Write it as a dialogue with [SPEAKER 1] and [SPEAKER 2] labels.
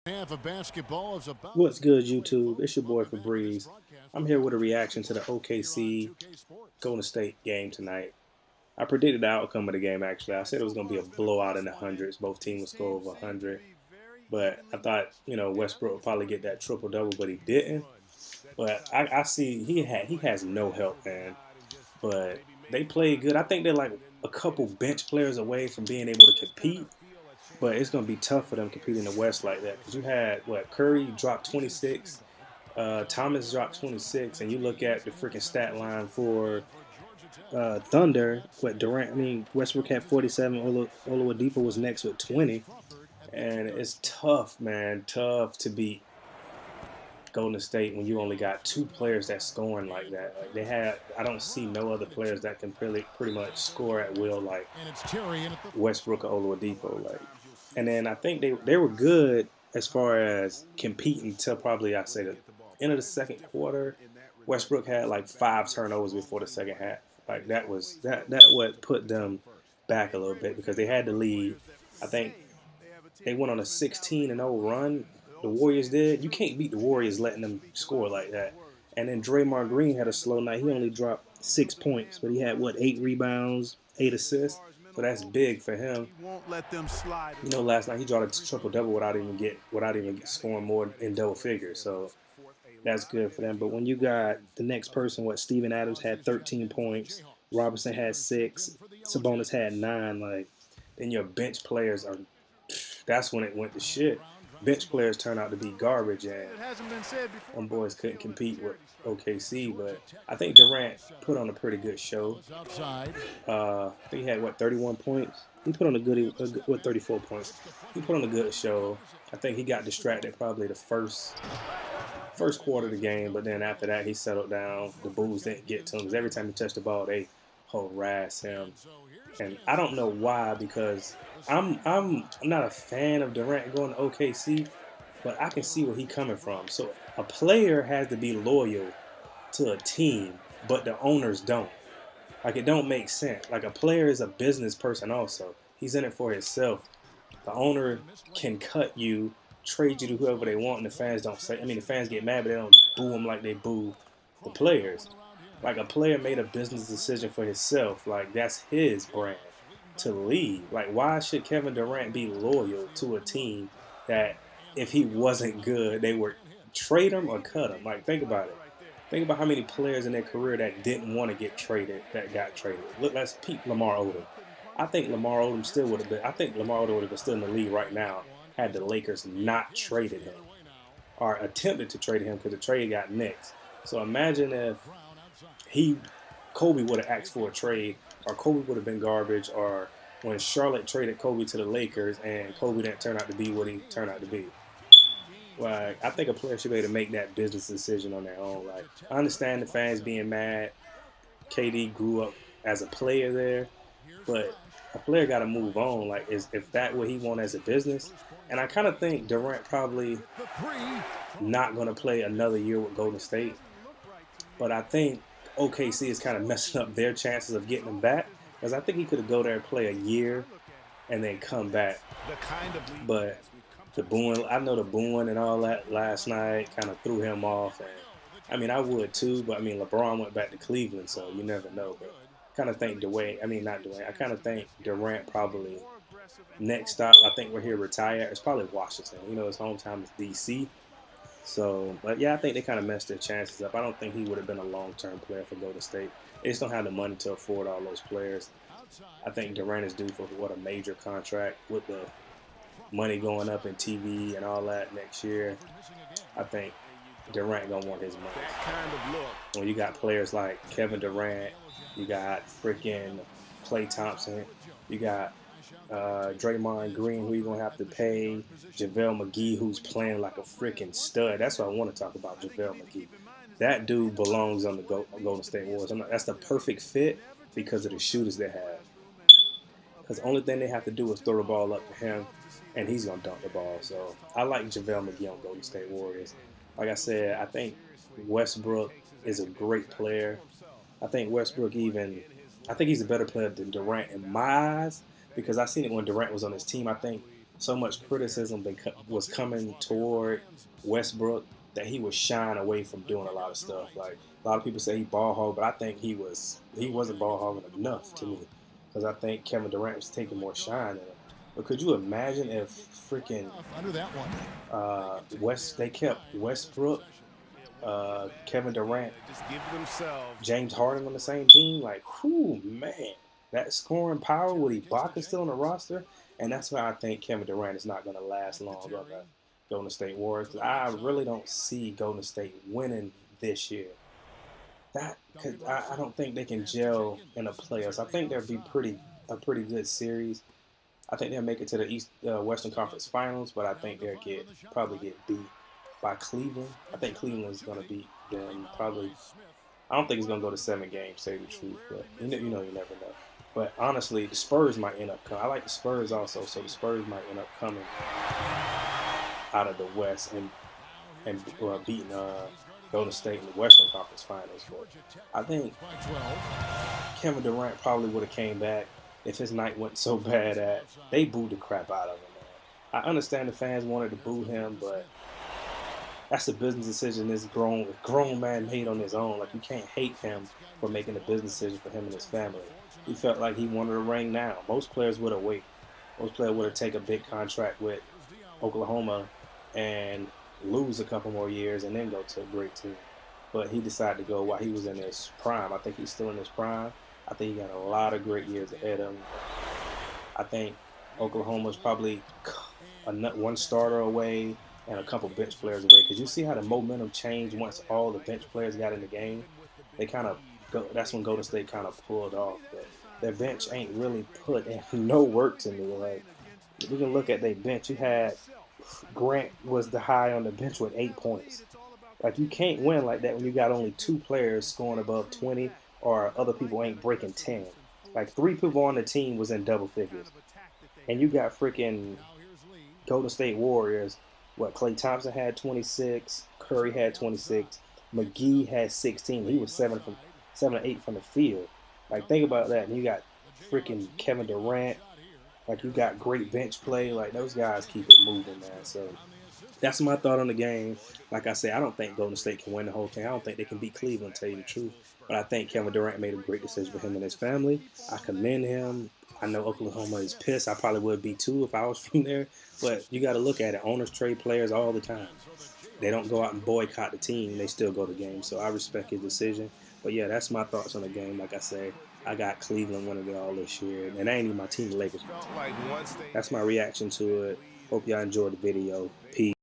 [SPEAKER 1] Half of basketball is about
[SPEAKER 2] What's good, YouTube? It's your boy Febreze. I'm here with a reaction to the OKC Golden State game tonight. I predicted the outcome of the game, actually. I said it was going to be a blowout in the hundreds. Both teams would score over 100. But I thought, Westbrook would probably get that triple double, but he didn't. But I see he has no help, man. But they played good. I think they're like a couple bench players away from being able to compete. But it's going to be tough for them competing in the West like that because you had Curry dropped 26, Thomas dropped 26, and you look at the freaking stat line for Thunder. Durant? I mean, Westbrook had 47. Oladipo was next with 20, and it's tough, man. Tough to beat Golden State when you only got two players that scoring like that. Like they had, I don't see no other players that can pretty much score at will like Westbrook or Oladipo. Like, and then I think they were good as far as competing till probably I say the end of the second quarter. Westbrook had like 5 turnovers before the second half. Like that what put them back a little bit because they had the lead. I think they went on a 16-0 run. The Warriors did. You can't beat the Warriors letting them score like that. And then Draymond Green had a slow night. He only dropped 6 points, but he had 8 rebounds, 8 assists. So that's big for him. Last night he dropped a triple double without even scoring more in double figures. So that's good for them. But when you got the next person, Steven Adams had 13 points, Robinson had 6, Sabonis had 9. Like, then your bench players are. That's when it went to shit. Bench players turn out to be garbage, and them boys couldn't compete with OKC. But I think Durant put on a pretty good show. I think he had 31 points. He put on 34 points. He put on a good show. I think he got distracted probably the first quarter of the game, but then after that he settled down. The Bulls didn't get to him because every time he touched the ball, they harass him. And I don't know why because I'm not a fan of Durant going to OKC, but I can see where he's coming from. So a player has to be loyal to a team, but the owners don't. Like it don't make sense. Like a player is a business person also. He's in it for himself. The owner can cut you, trade you to whoever they want, and the fans don't say. I mean, the fans get mad, but they don't boo him like they boo the players. Like a player made a business decision for himself. Like that's his brand to leave. Like why should Kevin Durant be loyal to a team that if he wasn't good, they would trade him or cut him? Like think about it. Think about how many players in their career that didn't want to get traded that got traded. Look, let's peep Lamar Odom. I think Lamar Odom still would have been. I think Lamar Odom would have been still in the league right now had the Lakers not traded him or attempted to trade him because the trade got nixed. So imagine if he Kobe would have asked for a trade, or Kobe would have been garbage, or when Charlotte traded Kobe to the Lakers and Kobe didn't turn out to be what he turned out to be. Like I think a player should be able to make that business decision on their own. Like I understand the fans being mad. KD grew up as a player there, but a player got to move on. Like, if that what he want as a business, and I kind of think Durant probably not going to play another year with Golden State, but I think OKC is kind of messing up their chances of getting him back because I think he could go there and play a year and then come back. But the booing, I know the booing and all that last night kind of threw him off, and I mean I would too, but I mean LeBron went back to Cleveland, so you never know. But kind of think Dwayne. I mean, not Dwayne. I kind of think Durant probably next stop. I think we're here retire. It's probably Washington. His hometown is DC. So, but yeah, I think they kind of messed their chances up. I don't think he would have been a long-term player for Golden State. They just don't have the money to afford all those players. I think Durant is due for a major contract with the money going up in TV and all that next year. I think Durant gonna want his money. When you got players like Kevin Durant, you got freaking Klay Thompson, you got Draymond Green, who you're gonna have to pay, JaVale McGee, who's playing like a freaking stud. That's what I want to talk about, JaVale McGee. That dude belongs on the Golden State Warriors. That's the perfect fit because of the shooters they have. Because the only thing they have to do is throw the ball up to him, and he's gonna dunk the ball. So I like JaVale McGee on Golden State Warriors. Like I said, I think Westbrook is a great player. I think I think he's a better player than Durant in my eyes because I seen it when Durant was on his team. I think so much criticism was coming toward Westbrook that he was shying away from doing a lot of stuff. Like a lot of people say he ball hog, but I think he wasn't ball hogging enough to me, because I think Kevin Durant was taking more shine in him. But could you imagine if freaking they kept Westbrook, Kevin Durant, James Harden on the same team? Like, whew, man, that scoring power with Ibaka still on the roster, and that's why I think Kevin Durant is not going to last long on the Golden State Warriors. Cause I really don't see Golden State winning this year. Cause I don't think they can gel in the playoffs. I think there'll be a pretty good series. I think they'll make it to the Western Conference Finals, but I think they'll probably get beat by Cleveland. I think Cleveland is going to beat them probably. I don't think it's going to go to 7 games, to say the truth, but you never know. But honestly, the Spurs might end up coming. I like the Spurs also, so the Spurs might end up coming out of the West and beating Golden State in the Western Conference Finals. But I think Kevin Durant probably would have came back if his night went so bad that they booed the crap out of him, man. I understand the fans wanted to boo him, but that's a business decision this grown man made on his own. Like, you can't hate him for making a business decision for him and his family. He felt like he wanted a ring now. Most players would have waited. Most players would have taken a big contract with Oklahoma and lose a couple more years and then go to a great team. But he decided to go while he was in his prime. I think he's still in his prime. I think he got a lot of great years ahead of him. I think Oklahoma's probably one starter away and a couple bench players away. Because you see how the momentum changed once all the bench players got in the game. They kind of that's when Golden State kind of pulled off. But their bench ain't really put in no work to me. Like, we can look at their bench. You had Grant was the high on the bench with 8 points. Like, you can't win like that when you got only 2 players scoring above 20 or other people ain't breaking 10. Like, 3 people on the team was in double figures. And you got freaking Golden State Warriors. What, Klay Thompson had 26, Curry had 26, McGee had 16. He was 7 or 8 from the field. Like, think about that. And you got freaking Kevin Durant. Like, you got great bench play. Like, those guys keep it moving, man. So that's my thought on the game. Like I said, I don't think Golden State can win the whole thing. I don't think they can beat Cleveland, to tell you the truth. But I think Kevin Durant made a great decision for him and his family. I commend him. I know Oklahoma is pissed. I probably would be too if I was from there. But you got to look at it. Owners trade players all the time. They don't go out and boycott the team. They still go to games. So I respect his decision. But, yeah, that's my thoughts on the game. Like I say, I got Cleveland winning it all this year. And that ain't even my team, the Lakers. That's my reaction to it. Hope y'all enjoyed the video. Peace.